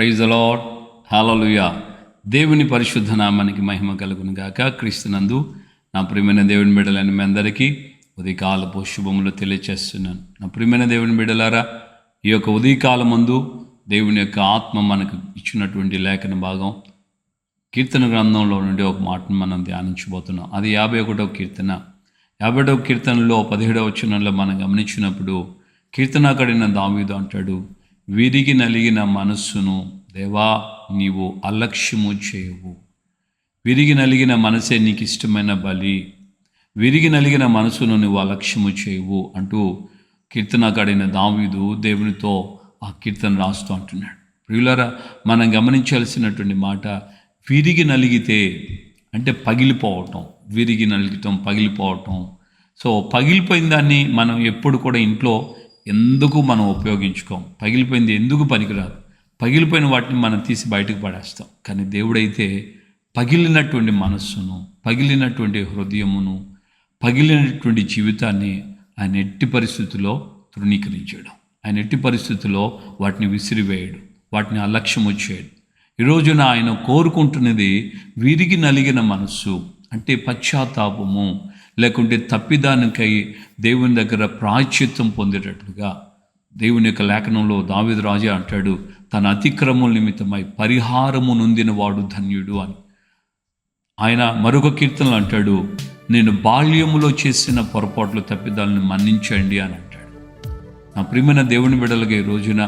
Praise the lord. హల్లెలూయా. దేవుని పరిశుద్ధ నామానికి మహిమ కలుగును గాక. క్రీస్తునందు నా ప్రియమైన దేవుని బిడ్డలని మీ అందరికీ ఉదయకాలపు శుభములు తెలియచేస్తున్నాను. నా ప్రియమైన దేవుని బిడ్డలారా, ఈ యొక్క ఉదయకాలమందు దేవుని యొక్క ఆత్మ మనకు ఇచ్చినటువంటి లేఖన భాగం కీర్తన గ్రంథంలో నుండి ఒక మాటను మనం ధ్యానించబోతున్నాం. అది 51వ కీర్తన. 51వ కీర్తనలో 17వ వచనంలో మనం గమనించినప్పుడు కీర్తనకారుడైన దావీదు అంటాడు, విరిగి నలిగిన మనస్సును దేవా నీవు అలక్ష్యము చేయవు. విరిగి నలిగిన మనసే నీకు ఇష్టమైన బలి, విరిగి నలిగిన మనసును నువ్వు అలక్ష్యము చేయవు అంటూ కీర్తనకారుడైన దావీదు దేవునితో ఆ కీర్తన రాస్తూ అంటున్నాడు. ప్రియులారా, మనం గమనించాల్సినటువంటి మాట, విరిగి నలిగితే అంటే పగిలిపోవటం, విరిగి నలిగటం, పగిలిపోవటం. సో పగిలిపోయిన దాన్ని మనం ఎప్పుడు కూడా ఇంట్లో ఎందుకు మనం ఉపయోగించుకోం. పగిలిపోయింది ఎందుకు పనికిరాదు. పగిలిపోయిన వాటిని మనం తీసి బయటకు పడేస్తాం. కానీ దేవుడైతే పగిలినటువంటి మనస్సును, పగిలినటువంటి హృదయమును, పగిలినటువంటి జీవితాన్ని ఆయన ఎట్టి పరిస్థితుల్లో తృణీకరించాడు. ఆయన ఎట్టి పరిస్థితుల్లో వాటిని విసిరివేయడు, వాటిని అలక్ష్యము చేయడు. ఈ రోజున ఆయన కోరుకుంటున్నది విరిగి నలిగిన మనస్సు, అంటే పశ్చాత్తాపము, లేకుంటే తప్పిదానికై దేవుని దగ్గర ప్రాయశ్చిత్తం పొందేటట్లుగా. దేవుని యొక్క లేఖనంలో దావీదు రాజా అంటాడు, తన అతిక్రమముల నిమిత్తమై పరిహారము నొందిన వాడు ధన్యుడు అని. ఆయన మరొక కీర్తనలు అంటాడు, నేను బాల్యములో చేసిన పొరపాట్లు తప్పిదాలను మన్నించండి అని అంటాడు. నా ప్రియమైన దేవుని బిడ్డలుగా ఈ రోజున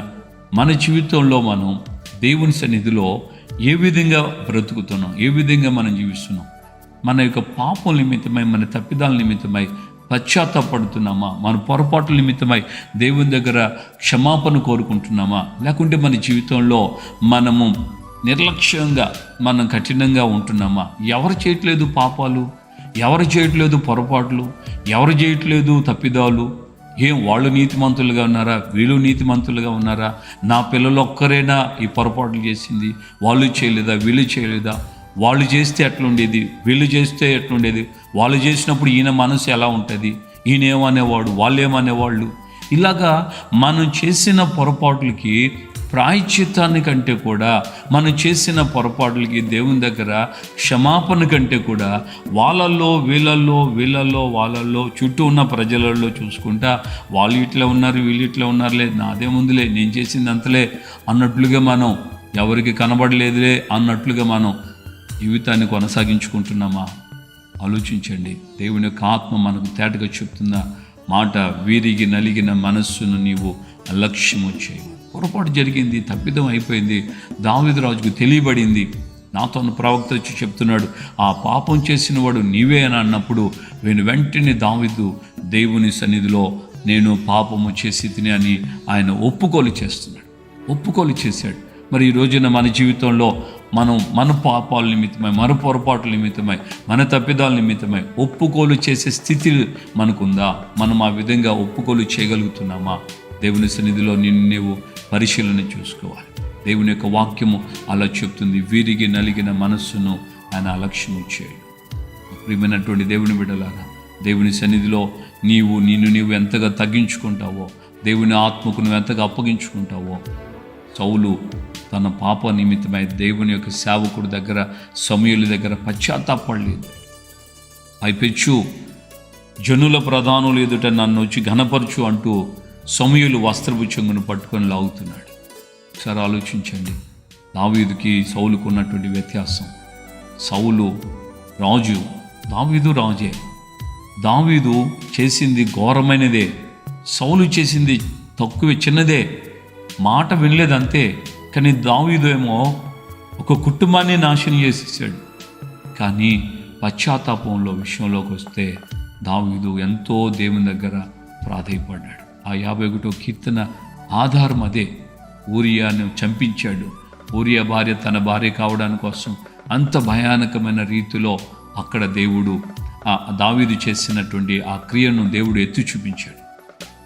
మన జీవితంలో మనం దేవుని సన్నిధిలో ఏ విధంగా బ్రతుకుతున్నాం, ఏ విధంగా మనం జీవిస్తున్నాం, మన యొక్క పాపం నిమిత్తమై, మన తప్పిదాల నిమిత్తమై పశ్చాత్తాపడుతున్నామా, మన పొరపాట్ల నిమిత్తమై దేవుని దగ్గర క్షమాపణ కోరుకుంటున్నామా, లేకుంటే మన జీవితంలో మనము నిర్లక్ష్యంగా, మనం కఠినంగా ఉంటున్నామా? ఎవరు చేయట్లేదు పాపాలు, ఎవరు చేయట్లేదు పొరపాట్లు, ఎవరు చేయట్లేదు తప్పిదాలు? ఏం వాళ్ళు నీతిమంతులుగా ఉన్నారా, వీళ్ళు నీతిమంతులుగా ఉన్నారా? నా పిల్లలు ఒక్కరైనా ఈ పొరపాట్లు చేసింది, వాళ్ళు చేయలేదా, వీళ్ళు చేయలేదా? వాళ్ళు చేస్తే ఎట్లుండేది, వీళ్ళు చేస్తే ఎట్లుండేది? వాళ్ళు చేసినప్పుడు ఈయన మనసు ఎలా ఉంటుంది, ఈయన ఏమనేవాడు, వాళ్ళు ఏమనేవాళ్ళు? ఇలాగా మనం చేసిన పొరపాట్లకి ప్రాయశ్చిత్తాన్ని కంటే కూడా, మనం చేసిన పొరపాట్లకి దేవుని దగ్గర క్షమాపణ కంటే కూడా వాళ్ళల్లో వాళ్ళల్లో చుట్టూ ఉన్న ప్రజలలో చూసుకుంటా, వాళ్ళు ఇట్లా ఉన్నారు, వీళ్ళు ఇట్లా ఉన్నారులే, నాదేముందులే, నేను చేసింది అంతలే అన్నట్లుగా, మనం ఎవరికి కనబడలేదులే అన్నట్లుగా మనం జీవితాన్ని కొనసాగించుకుంటున్నామా? ఆలోచించండి. దేవుని యొక్క ఆత్మ మనకు తేటగా చెప్తున్న మాట, విరిగి నలిగిన మనస్సును నీవు అలక్ష్యము చేయవు. పొరపాటు జరిగింది, తప్పిదం అయిపోయింది, దావీదు రాజుకు తెలియబడింది. నాతో ప్రవక్త వచ్చి చెప్తున్నాడు, ఆ పాపం చేసిన వాడు నీవే అని అన్నప్పుడు వెంటనే దావీదు దేవుని సన్నిధిలో నేను పాపము చేసి తిని అని ఆయన ఒప్పుకోలు చేశాడు. మరి ఈ రోజున మన జీవితంలో మనం మన పాపాల నిమిత్తమై, మన పొరపాట్ల నిమిత్తమై, మన తప్పిదాల నిమిత్తమై ఒప్పుకోలు చేసే స్థితి మనకుందా? మనం ఆ విధంగా ఒప్పుకోలు చేయగలుగుతున్నామా? దేవుని సన్నిధిలో నీవు పరిశీలన చూసుకోవాలి. దేవుని యొక్క వాక్యము అలా చెప్తుంది, విరిగి నలిగిన మనస్సును ఆయన అలక్ష్యము చేయడు. ప్రియమైనటువంటి దేవుని బిడ్డలారా, దేవుని సన్నిధిలో నీవు ఎంతగా తగ్గించుకుంటావో, దేవుని ఆత్మకు నువ్వు ఎంతగా అప్పగించుకుంటావో. సౌలు తన పాప నిమిత్తమై దేవుని యొక్క సేవకుడి దగ్గర, సమూయేలు దగ్గర పశ్చాత్తాపడలేదు. పైపెచ్చు జనుల ప్రధానులు ఎదుట నన్ను వచ్చి ఘనపరచు అంటూ సమూయేలు వస్త్రపు చెంగును పట్టుకొని లాగుతున్నాడు. ఒకసారి ఆలోచించండి, దావీదుకి సౌలుకు ఉన్నటువంటి వ్యత్యాసం. సౌలు రాజు, దావీదు రాజే. దావీదు చేసింది ఘోరమైనదే, సౌలు చేసింది తక్కువ, చిన్నదే, మాట వినలేదు అంతే. కానీ దావీదు ఏమో ఒక కుటుంబాన్ని నాశనం చేసేసాడు. కానీ పశ్చాత్తాపంలో విషయంలోకి వస్తే దావీదు ఎంతో దేవుని దగ్గర ప్రాధేయపడ్డాడు. ఆ 51వ కీర్తన ఆధారం అదే. ఊరియాను చంపించాడు. ఊరియా భార్య తన భార్య కావడానికి కోసం అంత భయానకమైన రీతిలో అక్కడ దేవుడు దావీదు చేసినటువంటి ఆ క్రియను దేవుడు ఎత్తి చూపించాడు.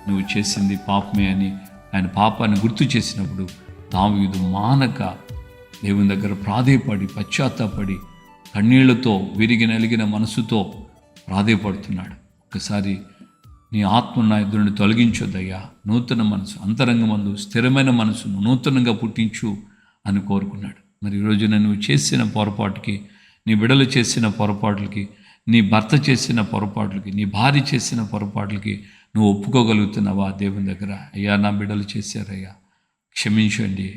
నువ్వు చేసింది పాపమే అని ఆయన పాపాన్ని గుర్తు చేసినప్పుడు దావీదు మానక దేవుని దగ్గర ప్రాధేయపడి, పశ్చాత్తాపడి, కన్నీళ్లతో, విరిగి నలిగిన మనసుతో ప్రాధేయపడుతున్నాడు. ఒకసారి నీ ఆత్మ నా ఎదురుని తొలగించొద్దయ్యా, నూతన మనసు, అంతరంగమందు స్థిరమైన మనసును నూతనంగా పుట్టించు అని కోరుకున్నాడు. మరి ఈరోజు నువ్వు చేసిన పొరపాటుకి, నీ బిడ్డలు చేసిన పొరపాట్లకి, నీ భర్త చేసిన పొరపాట్లకి, నీ భార్య చేసిన పొరపాట్లకి నువ్వు ఒప్పుకోగలుగుతున్నావా దేవుని దగ్గర? అయ్యా, నా బిడ్డలు చేశారయ్యా, క్షమించండి.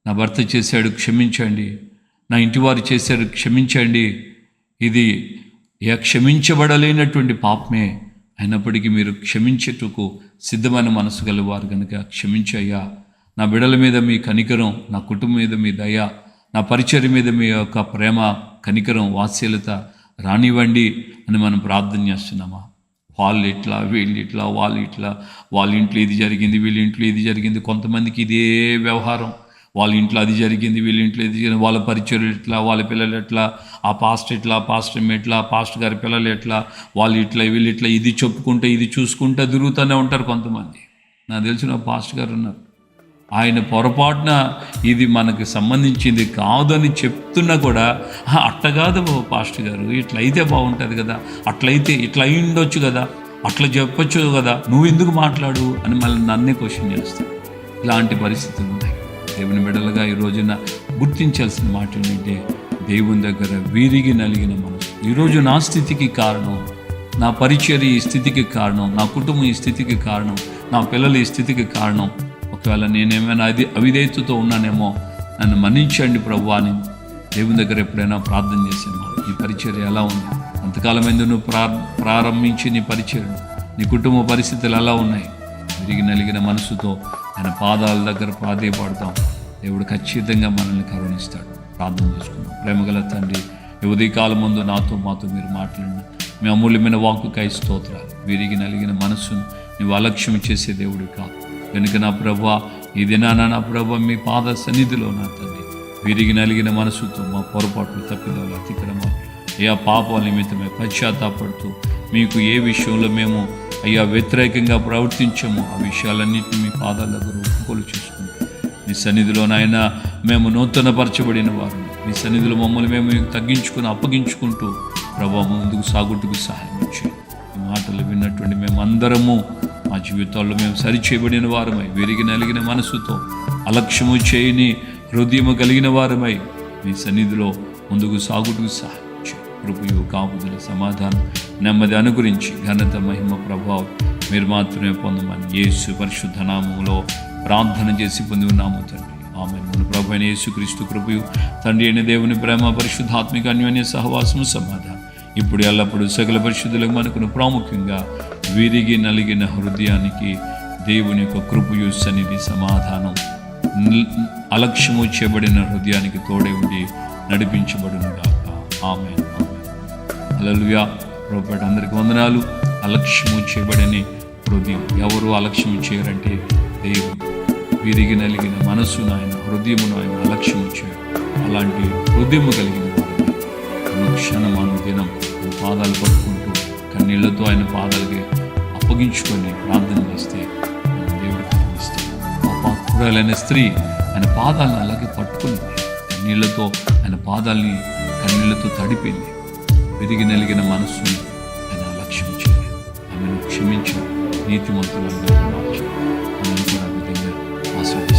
నా భర్త చేశాడు, క్షమించండి. నా ఇంటివారు చేశారు, క్షమించండి. ఇది క్షమించబడలేనటువంటి పాపమే, అయినప్పటికీ మీరు క్షమించేటకు సిద్ధమైన మనసు గలవారు కనుక క్షమించయ్యా. నా బిడ్డల మీద మీ కనికరం, నా కుటుంబం మీద మీ దయ, నా పరిచర్య మీద మీ యొక్క ప్రేమ, కనికరం, వాత్సల్యత రానివ్వండి అని మనం ప్రార్థన చేస్తున్నామా? వాళ్ళు ఇట్లా, వీళ్ళు ఇట్లా, వాళ్ళు ఇట్లా, వాళ్ళ ఇంట్లో ఇది జరిగింది, వీళ్ళ ఇంట్లో ఇది జరిగింది. కొంతమందికి ఇదే వ్యవహారం, వాళ్ళ ఇంట్లో అది జరిగింది, వీళ్ళ ఇంట్లో ఇది జరిగింది, వాళ్ళ పరిచర్యలు ఎట్లా, వాళ్ళ పిల్లలు ఎట్లా, ఆ పాస్టర్ ఎట్లా, పాస్టర్ ఎట్లా, పాస్టర్ గారి పిల్లలు ఎట్లా, వాళ్ళు ఇట్లా, వీళ్ళు ఇట్లా, ఇది చెప్పుకుంటే ఇది చూసుకుంటే తిరుగుతూనే ఉంటారు కొంతమంది. నాకు తెలిసిన పాస్టర్ గారు ఉన్నారు, ఆయన పొరపాటున ఇది మనకు సంబంధించింది కాదని చెప్తున్నా కూడా, అట్ట కాదు పాస్టర్ గారు, ఇట్లా అయితే బాగుంటుంది కదా, అట్లయితే ఇట్లా అయి ఉండొచ్చు కదా, అట్లా చెప్పొచ్చు కదా, నువ్వు ఎందుకు మాట్లాడు అని మళ్ళీ నన్నే క్వశ్చన్ చేస్తాను. ఇలాంటి పరిస్థితులు ఉన్నాయి. దేవుని బిడ్డలుగా ఈ రోజున గుర్తించాల్సిన మాట ఏంటంటే, దేవుని దగ్గర విరిగి నలిగిన మనసు. ఈరోజు నా స్థితికి కారణం, నా పరిచర్య ఈ స్థితికి కారణం, నా కుటుంబం ఈ స్థితికి కారణం, నా పిల్లలు ఈ స్థితికి కారణం. ఒకవేళ నేనేమైనా అవిధేయతతో ఉన్నానేమో, నన్ను మన్నించండి ప్రభువా అని దేవుని దగ్గర ఎప్పుడైనా ప్రార్థన చేసామా? ఈ పరిచర్య ఎలా ఉంది? అంతకాలం ఎందుకు నువ్వు ప్రారంభించి నీ పరిచర్య, నీ కుటుంబ పరిస్థితులు ఎలా ఉన్నాయి? విరిగి నలిగిన మనసుతో ఆయన పాదాల దగ్గర ప్రాధేయపడతాం. దేవుడు ఖచ్చితంగా మనల్ని కరుణిస్తాడు. ప్రార్థన చేసుకుందాం. ప్రేమగల తండ్రి, ఈ ఉదయకాలం ముందు మాతో మీరు మాట్లాడిన మీ అమూల్యమైన వాక్కుకై స్తోత్రాలు. విరిగి నలిగిన మనస్సును నీవు అలక్ష్యం చేసే దేవుడు కాదు కనుక నా ప్రభువా, ఈ దినాన నా ప్రభువా మీ పాద సన్నిధిలో నా తండ్రి విరిగి నలిగిన మనసుతో మా పొరపాట్లు, తప్పిదాలు, అతిక్రమాలు, అయ్యా పాపాల నిమిత్తమే పశ్చాత్తాపడుతూ మీకు ఏ విషయంలో మేము అయ్యా వ్యతిరేకంగా ప్రవర్తించామో ఆ విషయాలన్నింటినీ మీ పాదాల దగ్గర ఒప్పుకోలు చేసుకుంటూ మీ సన్నిధిలో నాయన మేము నూతనపరచబడిన వారు, మీ సన్నిధిలో మమ్మల్ని మేము తగ్గించుకుని అప్పగించుకుంటూ ప్రభావ ముందుకు సాగుటకు సహాయం ఇచ్చి ఈ మాటలు విన్నటువంటి మేమందరము మా జీవితాల్లో మేము సరిచేయబడిన వారమై, విరిగి నలిగిన మనసుతో అలక్ష్యము చేయని హృదయము కలిగిన వారమై మీ సన్నిధిలో ముందుకు సాగుటకు సహాయం చేయి. కృపయు, కాపుదల, సమాధానం, నెమ్మది అనుగురించి ఘనత, మహిమ, ప్రభావం మీరు మాత్రమే పొందమని యేసు పరిశుద్ధ నామములో ప్రార్థన చేసి పొంది ఉన్నాము తండ్రి. ఆమేన్. మన ప్రభు అయిన యేసుక్రీస్తు కృపయు, తండ్రి అయిన దేవుని ప్రేమ, పరిశుద్ధాత్మిక అన్యోన్య సహవాసము, సమాధానం ఇప్పుడు ఎల్లప్పుడూ సకల పరిశుద్ధులకు మనకును ప్రాముఖ్యంగా విరిగి నలిగిన హృదయానికి దేవుని యొక్క కృపయు, సన్నిధి, సమాధానం అలక్ష్యము చేయబడిన హృదయానికి తోడే ఉండి నడిపించబడునుగాక. ఆమేన్. హల్లెలూయా. ప్రభువా అందరికీ వందనాలు. అలక్ష్యము చేయబడని హృదయం ఎవరు అలక్ష్యం చేయరంటే దేవుడు. విరిగి నలిగిన మనస్సును ఆయన, హృదయమును ఆయన అలక్ష్యము చేయడు. అలాంటి హృదయము కలిగిన క్షణం అనుదినం పాదాలు పట్టుకుంటూ కన్నీళ్లతో ఆయన పాదాలకి అప్పగించుకొని ప్రార్థన చేస్తే దేవుడు కనిపిస్తాడు. పాపాత్మురాలైన స్త్రీ ఆయన పాదాలను అలాగే పట్టుకుంది, కన్నీళ్లతో ఆయన పాదాలని కన్నీళ్లతో తడిపింది. విరిగి నలిగిన మనస్సును ఆయన అలక్ష్యం చేయలేదు. ఆమెను క్షమించాడు. నీతిమంతులందరూ మార్చాడు. ఆమెను కూడా విధంగా ఆశీర్వదించాడు.